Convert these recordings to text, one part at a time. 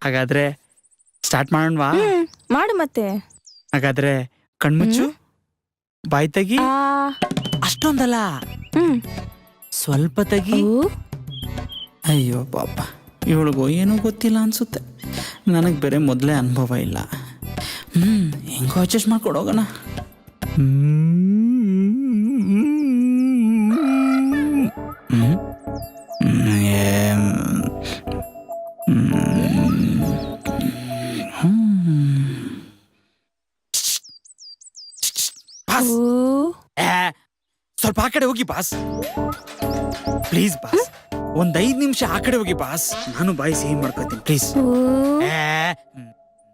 ಹಾಗಾದ್ರೆ ಸ್ಟಾರ್ಟ್ ಮಾಡೋಣವಾ? ಮಾಡು ಮತ್ತೆ. ಹಾಗಾದ್ರೆ ಕಣ್ಮುಚ್ಚು, ಬಾಯ್ ತೆಗಿ. ಅಷ್ಟೊಂದಲ್ಲ, ಸ್ವಲ್ಪ ತೆಗಿ. ಅಯ್ಯೋ ಪಾಪ, ಇವಳಿಗೂ ಏನೂ ಗೊತ್ತಿಲ್ಲ ಅನ್ಸುತ್ತೆ. ನನಗೆ ಬೇರೆ ಮೊದಲೇ ಅನುಭವ ಇಲ್ಲ. ಹೆಂಗೋ ಅಡ್ಜಸ್ಟ್ ಮಾಡ್ಕೊಡೋಗೋಣ. ಸ್ವಲ್ಪ ಆ ಕಡೆ ಹೋಗಿ ಬಾಸ್, ಪ್ಲೀಸ್ ಬಾಸ್. ಒಂದ್ 5 ನಿಮಿಷ ಆ ಕಡೆ ಹೋಗಿ ಬಾಸ್, ನಾನು ಬಾಯಿ ಸಿಹಿ ಮಾಡ್ಕೊತೀನಿ ಪ್ಲೀಸ್.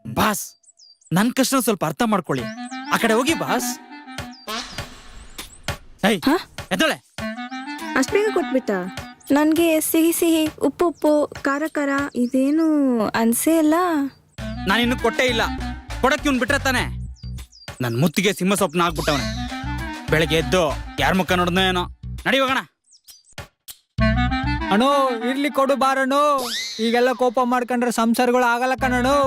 ಬಾಸ್, ನನ್ ಕಷ್ಟ ಸ್ವಲ್ಪ ಅರ್ಥ ಮಾಡ್ಕೊಳ್ಳಿ. ಆ ಕಡೆ ಹೋಗಿ ಬಾಸ್. ಎದ್ದಳೆ. ಅಷ್ಟು ಬೇಗ ಕೊಟ್ಬಿಟ್ಟ? ನನ್ಗೆ ಸಿಹಿ ಸಿಹಿ, ಉಪ್ಪು ಉಪ್ಪು, ಖಾರ ಖಾರ ಇದೇನು ಅನ್ಸೇ ಇಲ್ಲ. ನಾನಿನ್ನು ಕೊಟ್ಟೇ ಇಲ್ಲ. ಕೊಡಕ್ಕೆ ಇವ್ನು ಬಿಟ್ರೆ ತಾನೆ. ನನ್ ಮುತ್ತಿಗೆ ಸಿಂಹ ಸ್ವಪ್ನ ಆಗ್ಬಿಟ್ಟವನೆ. ಬೆಳಗ್ಗೆ ಎದ್ದು ಯಾರ ಮುಖ ನೋಡ್ದೋ ಏನೋ. ನಡಿ ಹೋಗೋಣ. ಅಣ್ಣೋ ಇರ್ಲಿ, ಕೊಡು ಬಾರಣ್ಣು. ಈಗೆಲ್ಲ ಕೋಪ ಮಾಡ್ಕೊಂಡ್ರೆ ಸಂಸಾರಗಳು ಆಗಲ್ಲ ಕಣಣ್ಣು.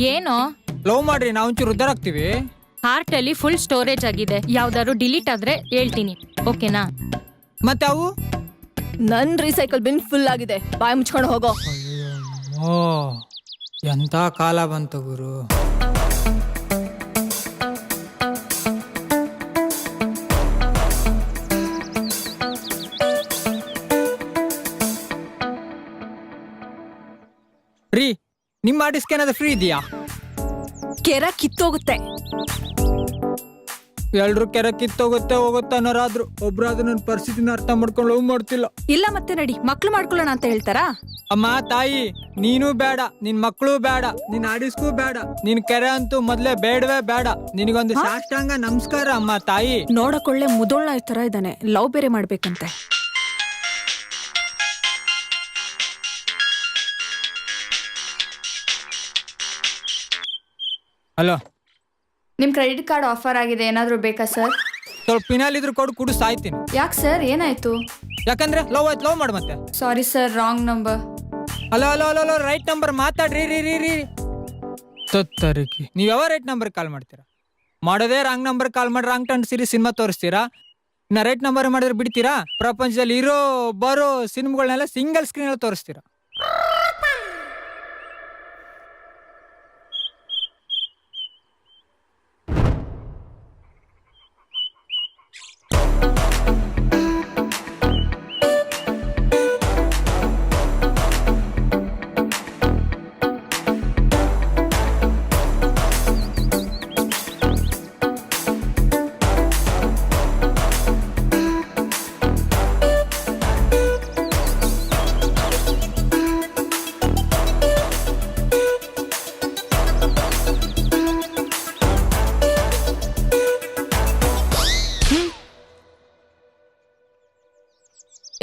ಏನೋ ಲವ್ ಮಾಡ್ರಿ, ನಾವು ಒಂಚೂರು ಉದ್ದಾರ ಆಗ್ತೀವಿ. ಹಾರ್ಟ್ ಅಲ್ಲಿ ಫುಲ್ ಸ್ಟೋರೇಜ್ ಆಗಿದೆ. ಯಾವ್ದಾದ್ರು ಡಿಲೀಟ್ ಆದ್ರೆ ಹೇಳ್ತೀನಿ, ಓಕೆನಾ? ಮತ್ತೆ ಅವು ನನ್ ರೀಸೈಕಲ್ ಬಿನ್ ಫುಲ್ ಆಗಿದೆ. ಬಾಯಿ ಮುಚ್ಕೊಂಡು ಹೋಗೋ. ಓ, ಎಂತ ಕಾಲ ಬಂತು ಗುರು. ರೀ, ನಿಮ್ಮ ಡಿಸ್ಕ್ ಏನಾದ್ರು ಫ್ರೀ ಇದೆಯಾ? ಕೆರ ಕಿತ್ತೋಗುತ್ತೆ. ಎಲ್ರು ಕೆರೆ ಕಿತ್ತೋಗುತ್ತೆ ಹೋಗುತ್ತೆ ಅನ್ನೋರಾದ್ರು, ಒಬ್ರಾದ್ರೂ ನನ್ನ ಪರಿಸ್ಥಿತಿನ ಅರ್ಥ ಮಾಡ್ಕೊಂಡು ಲವ್ ಮಾಡ್ತಿಲ್ಲ. ಇಲ್ಲ ಮತ್ತೆ ನಡಿ, ಮಕ್ಳು ಮಾಡ್ಕೊಳ್ಳೋಣ ಅಂತ ಹೇಳ್ತಾರಾ? ಅಮ್ಮ ತಾಯಿ, ನೀನು ಬೇಡ, ನಿನ್ ಮಕ್ಕಳು ಬೇಡ, ನಿನ್ ಆಡಿಸ್ಗೂ ಬೇಡ, ನಿನ್ ಕೆರೆ ಅಂತೂ ಮೊದ್ಲೇ ಬೇಡವೇ ಬೇಡ. ನಿನಗೊಂದು ಸಾಷ್ಟಾಂಗ ನಮಸ್ಕಾರ ಅಮ್ಮ ತಾಯಿ. ನೋಡಕೊಳ್ಳೆ ಮುದೋಳ್ನ ತರ ಇದ್ದಾನೆ, ಲವ್ ಬೇರೆ ಮಾಡ್ಬೇಕಂತೆ. ಹಲೋ, ನಿಮ್ ಕ್ರೆಡಿಟ್ ಕಾರ್ಡ್ ಆಫರ್ ಆಗಿದೆ, ಏನಾದ್ರೂ ಬೇಕಾ ಸರ್? ಸ್ವಲ್ಪ ಪಿನಾಲ್ ಇದ್ರು ಕೊಡು, ಕುಡು ಸಾಯ್ತೀನಿ. ಯಾಕೆ ಸರ್, ಏನಾಯ್ತು? ಯಾಕಂದ್ರೆ ಲವ್ ಆಯ್ತು, ಲವ್ ಮಾಡು ಮತ್ತೆ. Sorry sir, wrong number. Hello hello hello, right number ಮಾತಾಡ್ರಿ. ರೀ ತತ್ತರಿಕಿ, ನೀವ್ ಯಾವ ರೈಟ್ ನಂಬರ್ ಕಾಲ್ ಮಾಡ್ತೀರಾ? ಮಾಡೋದೇ ರಾಂಗ್ ನಂಬರ್ ಕಾಲ್ ಮಾಡಿ ರಾಂಗ್ ಟರ್ನ್ ಸೀರೀಸ್ ಸಿನಿಮಾ ತೋರಿಸ್ತೀರಾ. ಇನ್ನ ರೈಟ್ ನಂಬರ್ ಮಾಡಿದ್ರೆ ಬಿಡ್ತೀರಾ? ಪ್ರಪಂಚದಲ್ಲಿ ಇರೋ ಬರೋ ಸಿನಿಮಾಗಳನ್ನೆಲ್ಲ ಸಿಂಗಲ್ ಸ್ಕ್ರೀನ್ ಅಲ್ಲಿ ತೋರಿಸ್ತೀರಾ.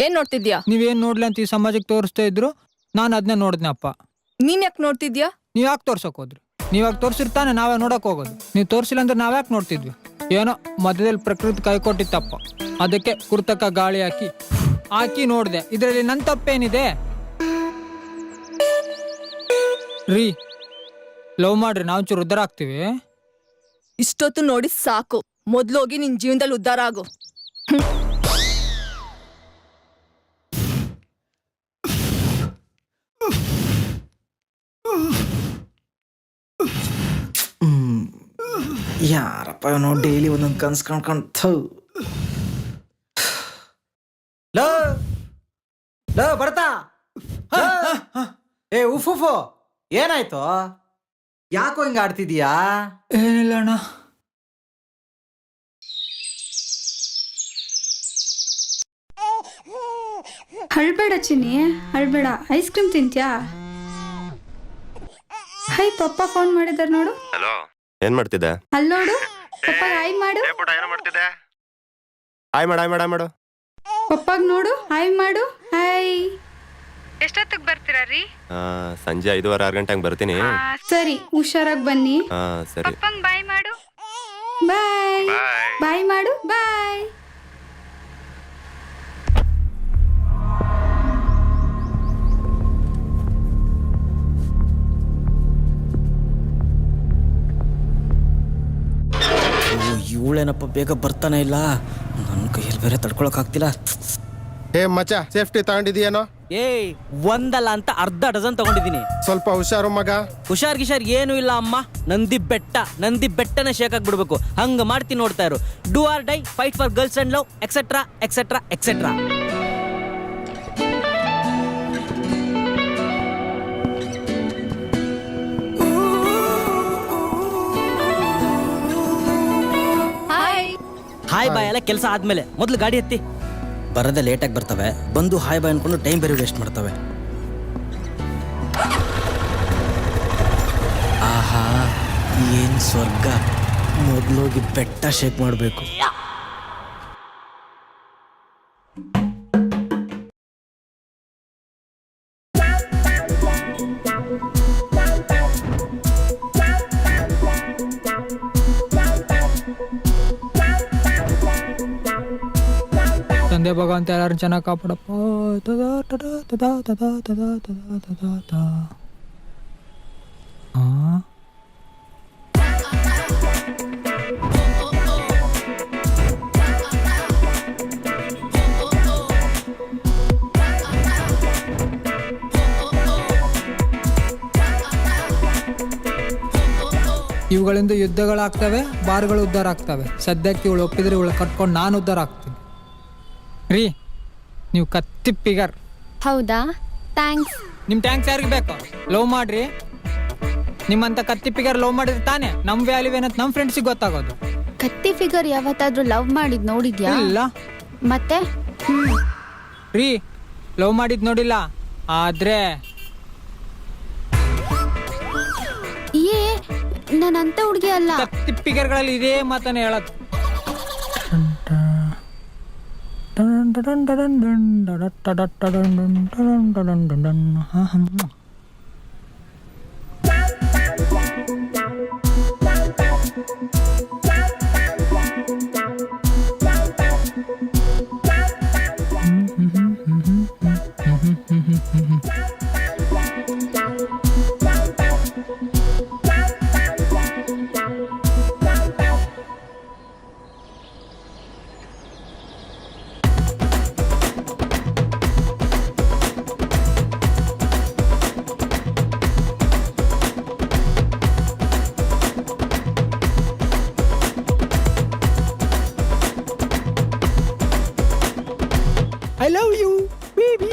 ಏನ್ ನೋಡ್ತಿದ್ಯಾ? ನೀವೇನ್ ನೋಡ್ಲಿ ಅಂತ ಈ ಸಮಾಜಕ್ಕೆ ತೋರಿಸ್ತಾ ಇದ್ರು, ನಾನು ಅದನ್ನ ನೋಡಿದ್ನಪ್ಪ. ನೀನ್ ಯಾಕೆ ನೋಡ್ತಿದ್ಯಾ? ನೀವ್ ಯಾಕೆ ತೋರ್ಸಕ್ ಹೋದ್ರಿ? ನೀವಾಗ ತೋರಿಸಿರ್ತಾನೆ ನಾವೇ ನೋಡಕ್ ಹೋಗೋದು. ನೀವು ತೋರಿಸಿಲ್ಲ ಅಂದ್ರೆ ನಾವ್ಯಾಕೆ ನೋಡ್ತಿದ್ವಿ? ಏನೋ ಮಧ್ಯದಲ್ಲಿ ಪ್ರಕೃತಿ ಕೈ ಕೊಟ್ಟಿತ್ತಪ್ಪ, ಅದಕ್ಕೆ ಕುರ್ತಕ ಗಾಳಿ ಹಾಕಿ ನೋಡ್ದೆ. ಇದರಲ್ಲಿ ನನ್ನ ತಪ್ಪೇನಿದೆ ರೀ? ಲವ್ ಮಾಡ್ರಿ, ನಾವು ಚೂರು ಉದ್ಧಾರ ಆಗ್ತೀವಿ. ಇಷ್ಟೊತ್ತು ನೋಡಿ ಸಾಕು, ಮೊದ್ಲೋಗಿ ನಿನ್ ಜೀವನದಲ್ಲಿ ಉದ್ಧಾರ ಆಗು. ಯಾರಪ್ಪ ಇವನು ಡೈಲಿ ಒಂದೊಂದು ಕನ್ಸ್ ಕಾಣ್ಕೊಂಡು ಲೋ ಬರ್ತಾ ಏ ಉಫ್ ಏನಾಯ್ತು? ಯಾಕೋ ಹಿಂಗ ಆಡ್ತಿದೀಯಾ? ಏನಿಲ್ಲ ಅಣ್ಣ. ಅಳ್ಬೇಡ ಚಿನ್ನಿ, ಅಳ್ಬೇಡ. ಐಸ್ ಕ್ರೀಮ್ ತಿಂತ್ಯಾ? ಹೈ, ಪಪ್ಪ ಫೋನ್ ಮಾಡಿದಾರ ನೋಡು. ಹಲೋ, ಏನ್ ಮಾಡ್ತಿದ್ದೆ? ಅಲ್ಲಿ ನೋಡು, ಪಪ್ಪ ಹಾಯ್ ಮಾಡು. ಏನು ಮಾಡ್ತಿದ್ದೆ? ಹಾಯ್ ಮಾಡು. ಪಪ್ಪಾಗ್ ನೋಡು, ಹಾಯ್ ಮಾಡು. ಹಾಯ್. ಎಷ್ಟೊತ್ತಿಗೆ ಬರ್ತೀರಾ ರೀ? ಸಂಜೆ 5:30 6 ಗಂಟೆಗೆ ಬರ್ತೀನಿ. ಸರಿ, ಹುಷಾರಾಗಿ ಬನ್ನಿ. ಸರಿ. ಪಪ್ಪಂಗ್ ಬಾಯ್ ಮಾಡು. ಬಾಯ್. ಬಾಯ್ ಮಾಡು. ಬಾಯ್. ಇವಳೇನಪ್ಪ ಬೇಗ ಬರ್ತಾನೆ ಇಲ್ಲ, ನನ್ನ ಕೈಯಲ್ಲಿ ಬೇರೆ ತಡ್ಕೊಳಕ್ ಆಗ್ತಿಲ್ಲ. ಏ ಮಚ್ಚ, ಸೇಫ್ಟಿ ತಗೊಂಡಿದೀಯೇನೋ? ಏಯ್, ಒಂದಲ್ಲ ಅಂತ ಅರ್ಧ ಡಜನ್ ತಗೊಂಡಿದ್ದೀನಿ. ಸ್ವಲ್ಪ ಹುಷಾರು ಮಗ. ಹುಷಾರ್ ಗಿಷಾರ್ ಏನು ಇಲ್ಲ ಅಮ್ಮ. ನಂದಿ ಬೆಟ್ಟನ ಶೇಕ್ ಆಗ್ಬಿಡ್ಬೇಕು, ಹಂಗ ಮಾಡ್ತೀನಿ. ನೋಡ್ತಾ ಇರು. Do or die, fight for girls and love, etcetera etcetera etcetera. Hi bye ಎಲ್ಲ ಕೆಲಸ ಆದ್ಮೇಲೆ ಮೊದಲು ಗಾಡಿ ಹತ್ತಿ. ಬರದೆ ಲೇಟಾಗಿ ಬರ್ತವೆ, ಬಂದು ಹಾಯ್ ಬಾಯ್ ಅನ್ಕೊಂಡು ಟೈಮ್ ಬೇರೆ ವೇಸ್ಟ್ ಮಾಡ್ತವೆ. ಆಹಾ, ಏನ್ ಸ್ವರ್ಗ. ಮೊದಲೋಗಿ ಬೆಟ್ಟ ಶೇಕ್ ಮಾಡಬೇಕು. ತಂದೆ ಭಗವಂತ ಎಲ್ಲರೂ ಚೆನ್ನಾಗಿ ಕಾಪಾಡಪ್ಪ. ತದಾ ತದಾ ತದಾ ತದಾ ತದಾ ತದಾ ತದಾ ತಾ. ಇವುಗಳಿಂದ ಯುದ್ಧಗಳಾಗ್ತವೆ, ಬಾರ್ಗಳು ಉದ್ಧಾರ ಆಗ್ತವೆ. ಸದ್ಯಕ್ಕೆ ಇವಳು ಒಪ್ಪಿದ್ರೆ ಇವಳು ಕಟ್ಕೊಂಡು ನಾನು ಉದ್ಧಾರ ಆಗ್ತೀನಿ ರೀ. ನೀವು ಕತ್ತಿ ಫಿಗರ್. ಹೌದಾ? ಥ್ಯಾಂಕ್ಸ್. ನಿಮ್ ಟ್ಯಾಂಕ್ಸ್ ಯಾರಿಗೆ ಬೇಕು? ಲವ್ ಮಾಡ್ರಿ. ನಿಮ್ಮಂತ ಕತ್ತಿ ಫಿಗರ್ ಲವ್ ಮಾಡಿದ್ರೆ ತಾನೇ ನಮ್ ವ್ಯಾಲ್ಯೂ ಏನಂತ ನಮ್ ಫ್ರೆಂಡ್ಸಿಗೆ ಗೊತ್ತಾಗೋದು. ಕತ್ತಿ ಫಿಗರ್ ಯಾವತ್ತಾದ್ರೂ ಲವ್ ಮಾಡಿದ್ ನೋಡಿದ್ಯಾ? ಇಲ್ಲ. ಮತ್ತೆ ರೀ, ಲವ್ ಮಾಡಿದ್ ನೋಡಿಲ್ಲ, ಆದ್ರೆ ಏ ನಾನಂತ ಹುಡುಗಿ ಅಲ್ಲ. ಕತ್ತಿ ಫಿಗರ್ಗಳಲ್ಲಿ ಇದೇ ಮಾತನ್ನ ಹೇಳೋದು. I love you, baby.